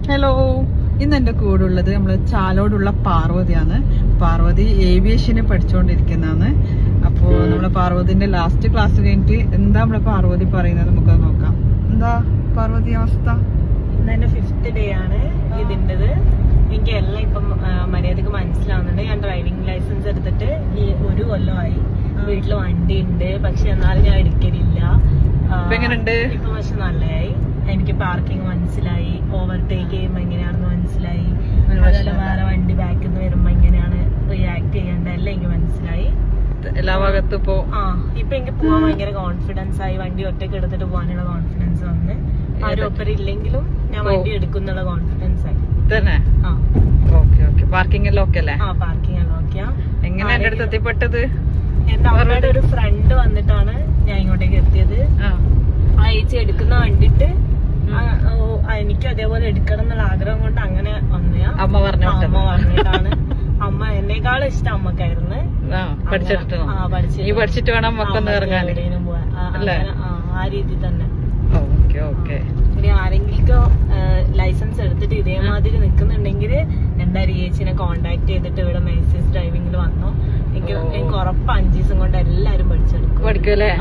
Hello, ഇന്ന് എന്റെ കൂടെ ഉള്ളത് നമ്മള് ചാലോടുള്ള പാർവതിയാണ്. പാർവതി ഏവിയേഷന് പഠിച്ചുകൊണ്ടിരിക്കുന്നതാണ്. അപ്പോ നമ്മളെ പാർവതിന്റെ ലാസ്റ്റ് ക്ലാസ് കഴിഞ്ഞിട്ട് എന്താ നമ്മളെ പാർവതി പറയുന്നത് നമുക്കത് നോക്കാം. എന്താ പാർവതി അവസ്ഥ? ഇന്ന് 5th ഡേ ആണ് ഇതിൻ്റെത്. എനിക്ക് എല്ലാം ഇപ്പം മര്യാദക്ക് മനസ്സിലാവുന്നുണ്ട്. ഞാൻ ഡ്രൈവിംഗ് ലൈസൻസ് എടുത്തിട്ട് ഈ 1 കൊല്ലമായി. വീട്ടില് വണ്ടി ഉണ്ട്, പക്ഷെ എന്നാലും ഞാൻ എടുക്കലില്ല. ഇപ്പൊ പക്ഷെ നല്ലതായി. എനിക്ക് പാർക്കിംഗ് മനസ്സിലായി, ഓവർടേക്ക് ചെയ്യുമ്പോ എങ്ങനെയാണെന്ന് മനസ്സിലായി, അതുപോലെ വേറെ വണ്ടി ബാക്കിൽ നിന്ന് വരുമ്പോ എങ്ങനെയാണ് റിയാക്ട് ചെയ്യേണ്ട എല്ലാം എനിക്ക് മനസ്സിലായി. എല്ലാ ഭാഗത്തും ഇപ്പൊ എനിക്ക് പോവാൻ ഭയങ്കര കോൺഫിഡൻസ് ആയി. വണ്ടി ഒറ്റയ്ക്ക് എടുത്തിട്ട് പോകാനുള്ള കോൺഫിഡൻസ് വന്ന്. ആരും ഒപ്പരം ഇല്ലെങ്കിലും ഞാൻ വണ്ടി എടുക്കുന്നുള്ള കോൺഫിഡൻസ് ആയി തന്നെ. പാർക്കിംഗ് എല്ലാം ഓക്കെ അല്ലേ? പാർക്കിംഗ് എല്ലാം ഓക്കെയാ. എങ്ങനെ എന്റെ അടുത്ത് എത്തിപ്പെട്ടത്? എന്റെ അമ്മയുടെ ഒരു ഫ്രണ്ട് വന്നിട്ടാണ് ഞാൻ ഇങ്ങോട്ടേക്ക് എത്തിയത്. ആ ചേച്ചി എടുക്കുന്ന കണ്ടിട്ട് എനിക്ക് അതേപോലെ എടുക്കണം എന്നുള്ള ആഗ്രഹം കൊണ്ട് അങ്ങനെ വന്നയാ. അമ്മ പറഞ്ഞിട്ടാണ്. അമ്മ എന്നെക്കാളും ഇഷ്ടം അമ്മക്കായിരുന്നു. പഠിച്ചിട്ട് വേണം എവിടെയും പോവാൻ. ആ രീതി തന്നെ. ഇനി ആരെങ്കിലും ലൈസൻസ് എടുത്തിട്ട് ഇതേമാതിരി നിക്കുന്നുണ്ടെങ്കിൽ എന്തായാലും ചേച്ചിനെ കോണ്ടാക്ട് ചെയ്തിട്ട് ഇവിടെ മെഴ്സീസ് ഡ്രൈവിംഗിൽ വന്നോ. എനിക്ക് ഉറപ്പ് 5 ദിവസം കൊണ്ട് എല്ലാരും പഠിച്ചെടുക്കും. പഠിക്കൂലേ?